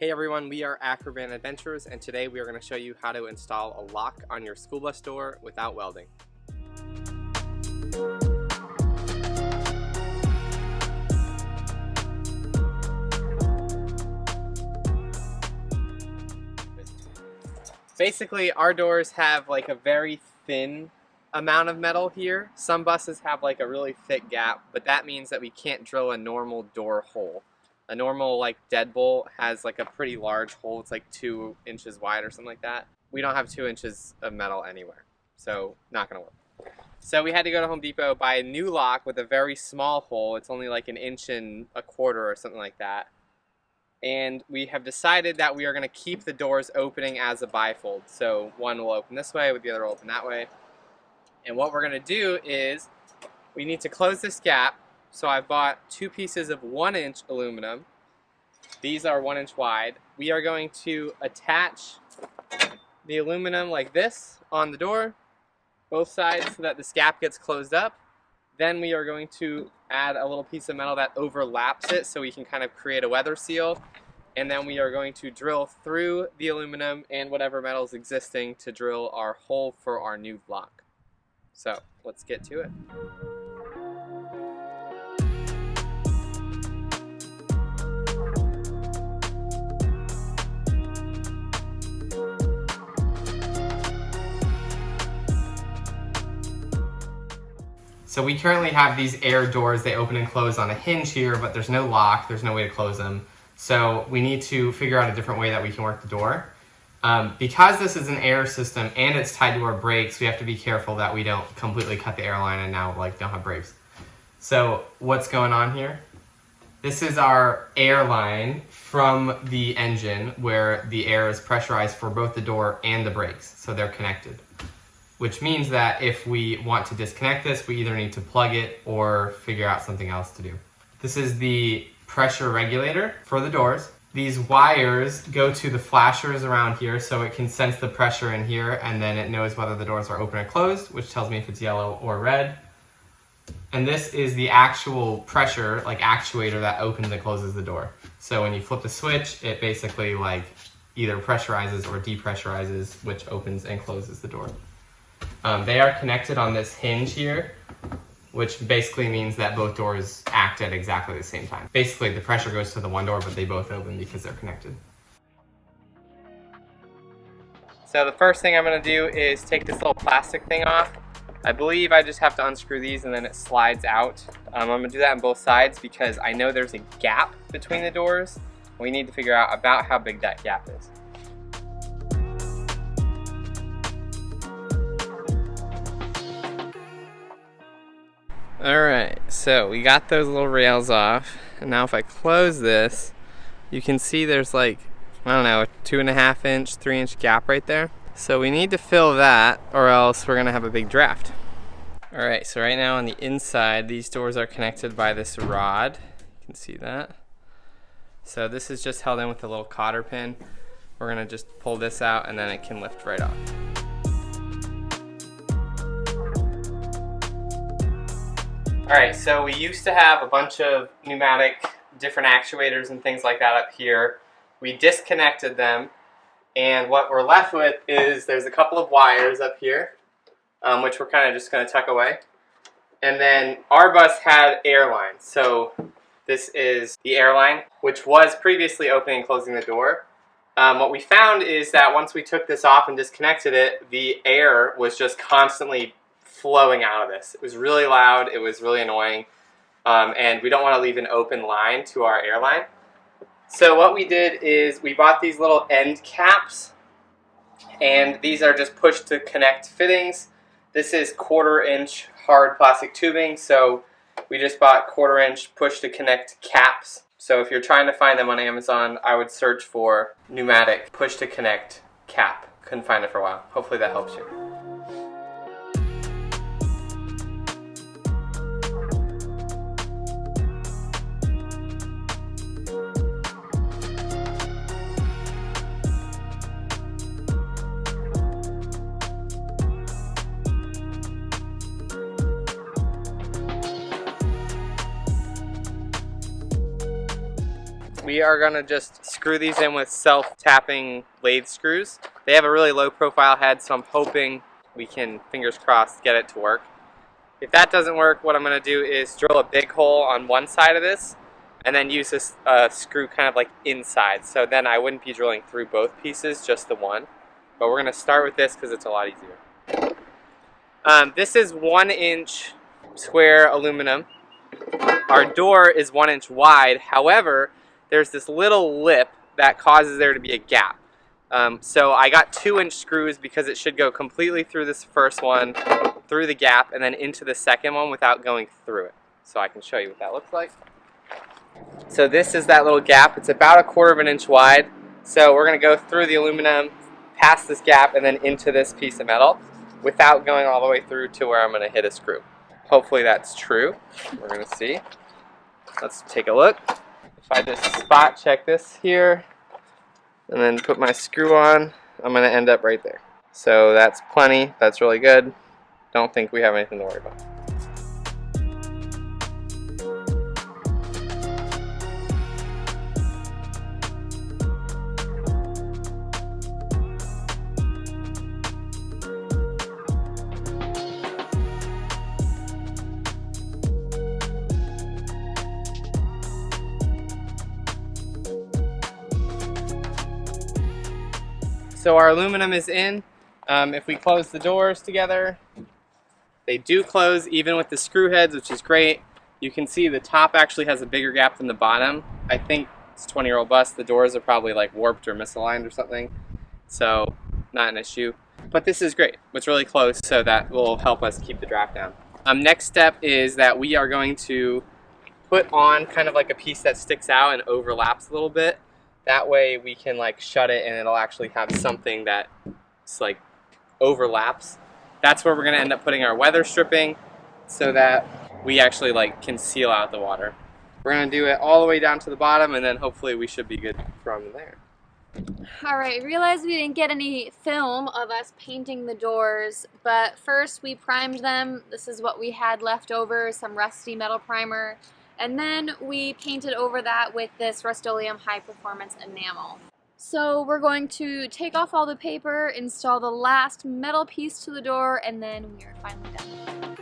Hey everyone, we are Acrovan Adventurers, and today we are going to show you how to install a lock on your school bus door without welding. Basically, our doors have like a very thin amount of metal here. Some buses have like a really thick gap, but that means that we can't drill a normal door hole. A normal like deadbolt has like a pretty large hole. It's like 2 inches wide or something like that. We don't have 2 inches of metal anywhere, so not gonna work. So we had to go to Home Depot, buy a new lock with a very small hole. It's only like 1.25 inches or something like that. And we have decided that we are gonna keep the doors opening as a bifold. So one will open this way, with the other will open that way. And what we're gonna do is we need to close this gap. So I bought 2 pieces of 1-inch aluminum. These are 1 inch wide. We are going to attach the aluminum like this on the door, both sides, so that this gap gets closed up. Then we are going to add a little piece of metal that overlaps it so we can kind of create a weather seal. And then we are going to drill through the aluminum and whatever metal is existing to drill our hole for our new lock. So let's get to it. So we currently have these air doors. They open and close on a hinge here, but there's no lock, there's no way to close them. So we need to figure out a different way that we can work the door. Because this is an air system and it's tied to our brakes, we have to be careful that we don't completely cut the air line and now don't have brakes. So what's going on here? This is our air line from the engine where the air is pressurized for both the door and the brakes, so they're connected. Which means that if we want to disconnect this, we either need to plug it or figure out something else to do. This is the pressure regulator for the doors. These wires go to the flashers around here so it can sense the pressure in here, and then it knows whether the doors are open or closed, which tells me if it's yellow or red. And this is the actual pressure, actuator that opens and closes the door. So when you flip the switch, it basically either pressurizes or depressurizes, which opens and closes the door. They are connected on this hinge here, which basically means that both doors act at exactly the same time. Basically, the pressure goes to the one door, but they both open because they're connected. So the first thing I'm going to do is take this little plastic thing off. I believe I just have to unscrew these and then it slides out. I'm going to do that on both sides because I know there's a gap between the doors. We need to figure out about how big that gap is. Alright, so we got those little rails off, and now if I close this, you can see there's a 2.5 inch, 3 inch gap right there. So we need to fill that or else we're gonna have a big draft. Alright, so right now on the inside, these doors are connected by this rod. You can see that. So this is just held in with a little cotter pin. We're gonna just pull this out and then it can lift right off. Alright, so we used to have a bunch of pneumatic different actuators and things like that up here. We disconnected them, and what we're left with is there's a couple of wires up here, which we're kind of just going to tuck away. And then our bus had air lines. So this is the air line, which was previously opening and closing the door. What we found is that once we took this off and disconnected it, the air was just constantly flowing out of this. It was really loud, it was really annoying, and we don't want to leave an open line to our airline. So what we did is we bought these little end caps, and these are just push to connect fittings. This is 1/4 inch hard plastic tubing, so we just bought 1/4 inch push to connect caps. So if you're trying to find them on Amazon, I would search for pneumatic push to connect cap. Couldn't find it for a while. Hopefully that helps you. We are gonna just screw these in with self-tapping lathe screws. They have a really low profile head, so I'm hoping we can, fingers crossed, get it to work. If that doesn't work, what I'm gonna do is drill a big hole on one side of this and then use this screw kind of like inside. So then I wouldn't be drilling through both pieces, just the one. But we're gonna start with this because it's a lot easier. This is 1-inch square aluminum. Our door is 1 inch wide. However, there's this little lip that causes there to be a gap. So I got 2-inch screws because it should go completely through this first one, through the gap, and then into the second one without going through it. So I can show you what that looks like. So this is that little gap. It's about 1/4 inch wide. So we're gonna go through the aluminum, past this gap, and then into this piece of metal without going all the way through to where I'm gonna hit a screw. Hopefully that's true. We're gonna see. Let's take a look. If I just spot check this here and then put my screw on, I'm gonna end up right there. So that's plenty, that's really good. Don't think we have anything to worry about. So our aluminum is in. If we close the doors together, they do close even with the screw heads, which is great. You can see the top actually has a bigger gap than the bottom. I think it's 20-year-old bus. The doors are probably like warped or misaligned or something. So not an issue. But this is great. It's really close, so that will help us keep the draft down. Next step is that we are going to put on kind of like a piece that sticks out and overlaps a little bit. That way we can like shut it and it'll actually have something that like overlaps. That's where we're gonna end up putting our weather stripping so that we actually like can seal out the water. We're gonna do it all the way down to the bottom and then hopefully we should be good from there. Alright, realized we didn't get any film of us painting the doors, but first we primed them. This is what we had left over, some rusty metal primer. And then we painted over that with this Rust-Oleum high performance enamel. So we're going to take off all the paper, install the last metal piece to the door, and then we are finally done.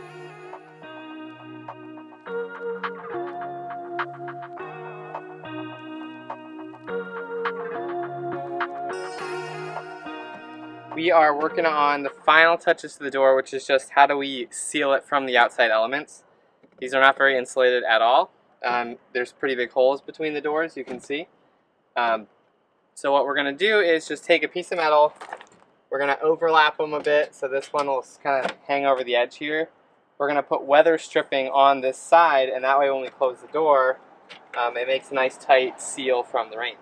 We are working on the final touches to the door, which is just how do we seal it from the outside elements. These are not very insulated at all. There's pretty big holes between the doors, you can see. So what we're going to do is just take a piece of metal, we're going to overlap them a bit, so this one will kind of hang over the edge here. We're going to put weather stripping on this side, and that way when we close the door, it makes a nice tight seal from the rain.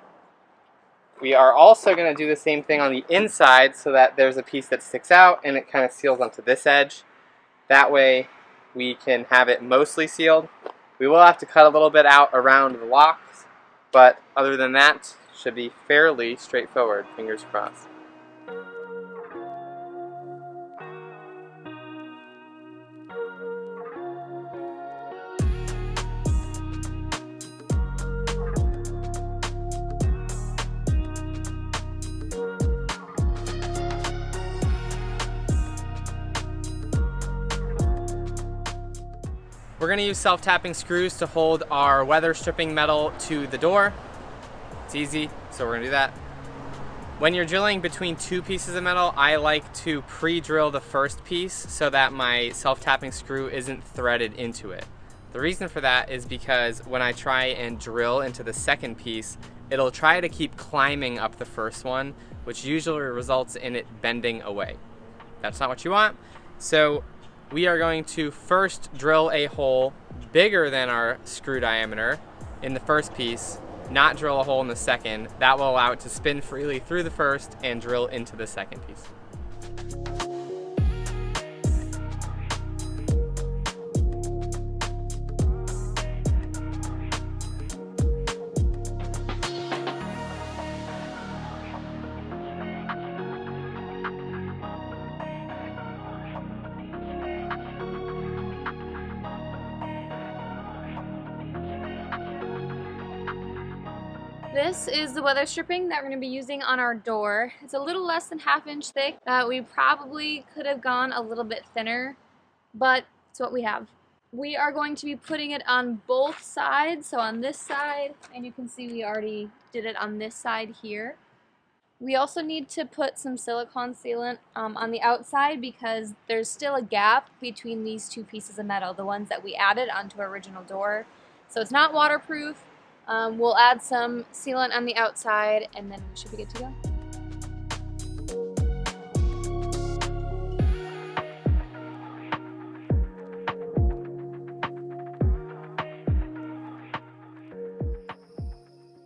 We are also going to do the same thing on the inside so that there's a piece that sticks out and it kind of seals onto this edge. That way we can have it mostly sealed. We will have to cut a little bit out around the locks, but other than that, should be fairly straightforward, fingers crossed. We're going to use self-tapping screws to hold our weather stripping metal to the door. It's easy, so we're going to do that. When you're drilling between two pieces of metal, I like to pre-drill the first piece so that my self-tapping screw isn't threaded into it. The reason for that is because when I try and drill into the second piece, it'll try to keep climbing up the first one, which usually results in it bending away. That's not what you want. So we are going to first drill a hole bigger than our screw diameter in the first piece, not drill a hole in the second. That will allow it to spin freely through the first and drill into the second piece. This is the weather stripping that we're going to be using on our door. It's a little less than 1/2 inch thick. We probably could have gone a little bit thinner, but it's what we have. We are going to be putting it on both sides, so on this side, and you can see we already did it on this side here. We also need to put some silicone sealant on the outside because there's still a gap between these two pieces of metal, the ones that we added onto our original door. So it's not waterproof. We'll add some sealant on the outside and then we should be good to go.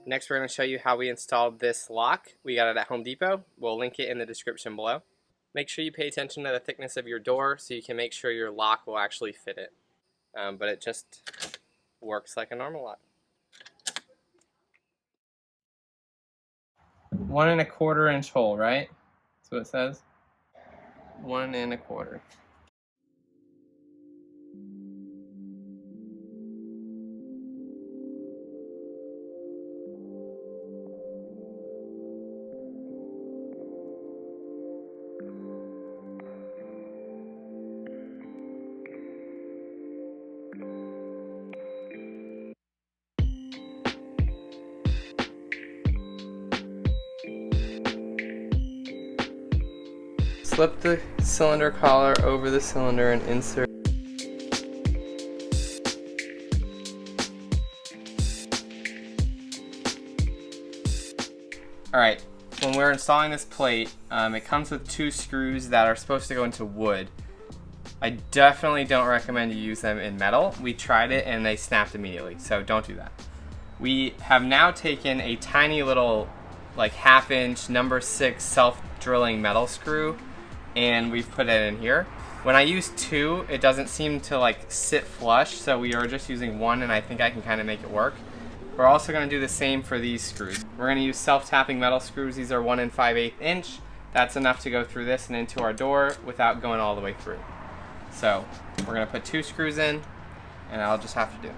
Next, we're going to show you how we installed this lock. We got it at Home Depot. We'll link it in the description below. Make sure you pay attention to the thickness of your door so you can make sure your lock will actually fit it. But it just works like a normal lock. 1 1/4 inch hole, right? That's what it says. 1 1/4. Slip the cylinder collar over the cylinder and insert. Alright, when we're installing this plate, it comes with 2 screws that are supposed to go into wood. I definitely don't recommend you use them in metal. We tried it and they snapped immediately, so don't do that. We have now taken a tiny little, like 1/2 inch, number 6 self-drilling metal screw, and we've put it in here. When I use 2, it doesn't seem to like sit flush, so we are just using 1 and I think I can kind of make it work. We're also going to do the same for these screws. We're going to use self-tapping metal screws. These are 1 5/8 inch. That's enough to go through this and into our door without going all the way through. So we're going to put 2 screws in and I'll just have to do.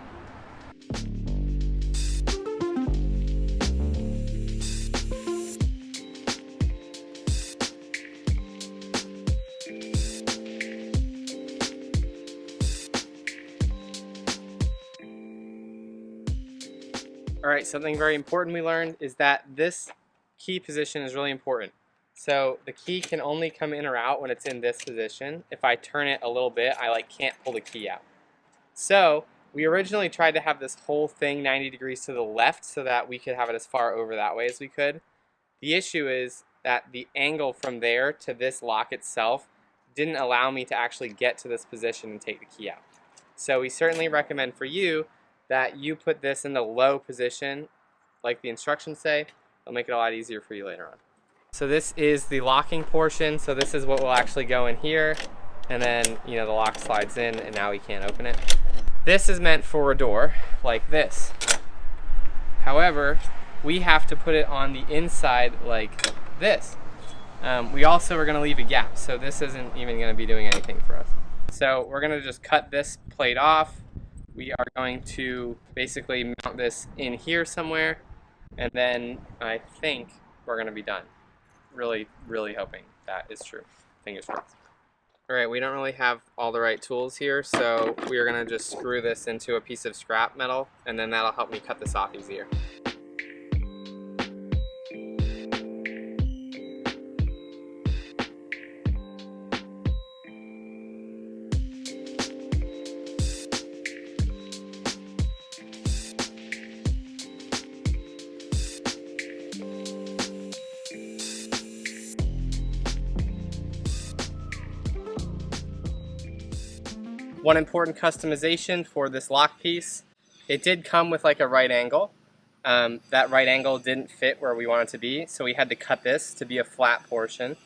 Alright, something very important we learned is that this key position is really important. So the key can only come in or out when it's in this position. If I turn it a little bit, I can't pull the key out. So we originally tried to have this whole thing 90 degrees to the left so that we could have it as far over that way as we could. The issue is that the angle from there to this lock itself didn't allow me to actually get to this position and take the key out. So we certainly recommend for you that you put this in the low position like the instructions say. It'll make it a lot easier for you later on. So this is the locking portion. So this is what will actually go in here, and then the lock slides in and now we can't open it. This is meant for a door like this. However, we have to put it on the inside like this. We also are going to leave a gap, so this isn't even going to be doing anything for us. So we're going to just cut this plate off. We are going to basically mount this in here somewhere, and then I think we're going to be done. Really, really hoping that is true. Fingers crossed. Alright, we don't really have all the right tools here, so we are going to just screw this into a piece of scrap metal, and then that'll help me cut this off easier. One important customization for this lock piece, it did come with like a right angle. That right angle didn't fit where we wanted to be, so we had to cut this to be a flat portion.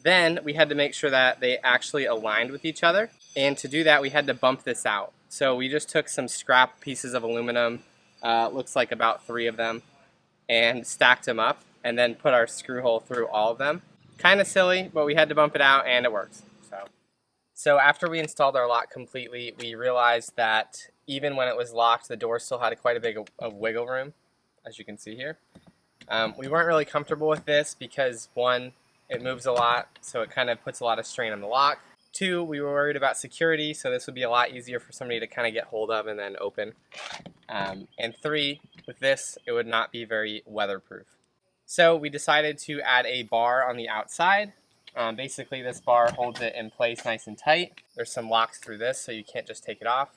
Then we had to make sure that they actually aligned with each other, and to do that we had to bump this out. So we just took some scrap pieces of aluminum, looks like about 3 of them, and stacked them up, and then put our screw hole through all of them. Kind of silly, but we had to bump it out and it works. So after we installed our lock completely, we realized that even when it was locked, the door still had quite a bit of wiggle room. as you can see here. We weren't really comfortable with this because, one, it moves a lot, so it kind of puts a lot of strain on the lock. Two, we were worried about security, so this would be a lot easier for somebody to kind of get hold of and then open. And three, with this, it would not be very weatherproof. So we decided to add a bar on the outside. Basically, this bar holds it in place nice and tight. There's some locks through this, so you can't just take it off.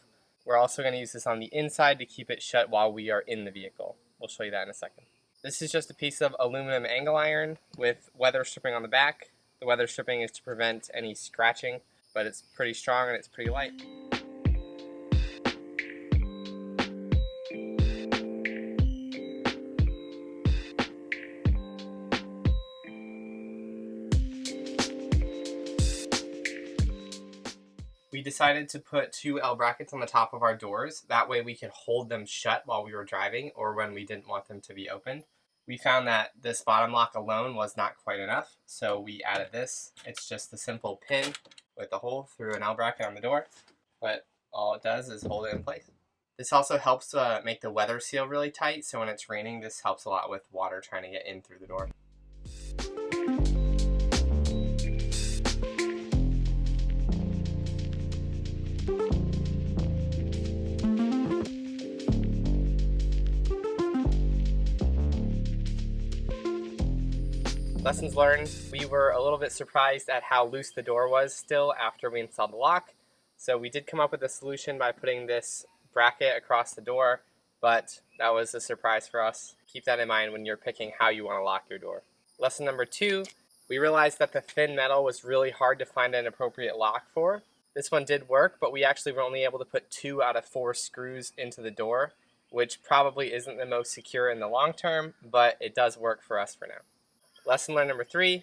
We're also going to use this on the inside to keep it shut while we are in the vehicle. We'll show you that in a second. This is just a piece of aluminum angle iron with weather stripping on the back. The weather stripping is to prevent any scratching, but it's pretty strong and it's pretty light. We decided to put 2 L brackets on the top of our doors. That way we could hold them shut while we were driving or when we didn't want them to be opened. We found that this bottom lock alone was not quite enough, so we added this. It's just a simple pin with a hole through an L bracket on the door, but all it does is hold it in place. This also helps make the weather seal really tight, so when it's raining, this helps a lot with water trying to get in through the door. Lessons learned, we were a little bit surprised at how loose the door was still after we installed the lock. So we did come up with a solution by putting this bracket across the door, but that was a surprise for us. Keep that in mind when you're picking how you want to lock your door. Lesson number 2, we realized that the thin metal was really hard to find an appropriate lock for. This one did work, but we actually were only able to put 2 out of 4 screws into the door, which probably isn't the most secure in the long term, but it does work for us for now. Lesson learned number 3,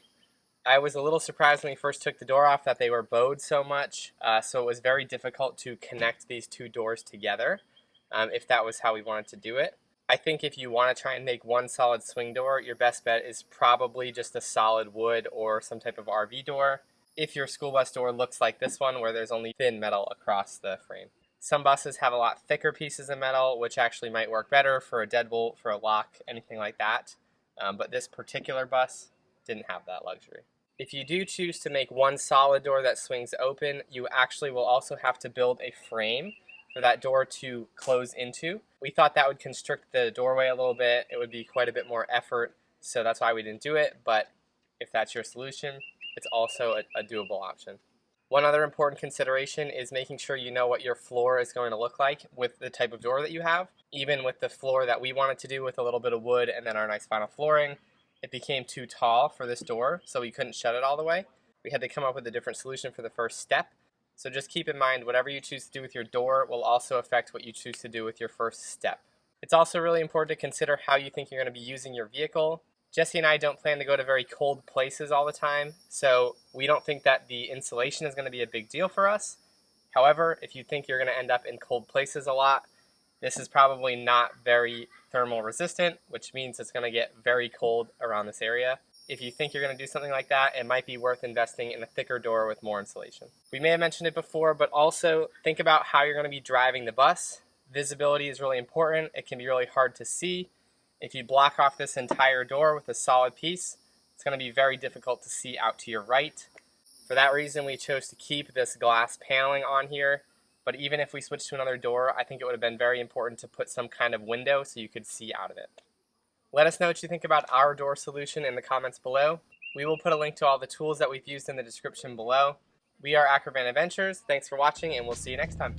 I was a little surprised when we first took the door off that they were bowed so much, so it was very difficult to connect these 2 doors together if that was how we wanted to do it. I think if you want to try and make one solid swing door, your best bet is probably just a solid wood or some type of RV door. If your school bus door looks like this one where there's only thin metal across the frame. Some buses have a lot thicker pieces of metal, which actually might work better for a deadbolt, for a lock, anything like that. But this particular bus didn't have that luxury. If you do choose to make one solid door that swings open, you actually will also have to build a frame for that door to close into. We thought that would constrict the doorway a little bit. It would be quite a bit more effort, so that's why we didn't do it. But if that's your solution, it's also a doable option. One other important consideration is making sure you know what your floor is going to look like with the type of door that you have. Even with the floor that we wanted to do with a little bit of wood and then our nice vinyl flooring, it became too tall for this door, so we couldn't shut it all the way. We had to come up with a different solution for the first step. So just keep in mind, whatever you choose to do with your door will also affect what you choose to do with your first step. It's also really important to consider how you think you're going to be using your vehicle. Jesse and I don't plan to go to very cold places all the time, so we don't think that the insulation is going to be a big deal for us. However, if you think you're going to end up in cold places a lot, this is probably not very thermal resistant, which means it's going to get very cold around this area. If you think you're going to do something like that, it might be worth investing in a thicker door with more insulation. We may have mentioned it before, but also think about how you're going to be driving the bus. Visibility is really important. It can be really hard to see. If you block off this entire door with a solid piece, it's going to be very difficult to see out to your right. For that reason, we chose to keep this glass paneling on here. But even if we switched to another door, I think it would have been very important to put some kind of window so you could see out of it. Let us know what you think about our door solution in the comments below. We will put a link to all the tools that we've used in the description below. We are Acrovan Adventures. Thanks for watching, and we'll see you next time.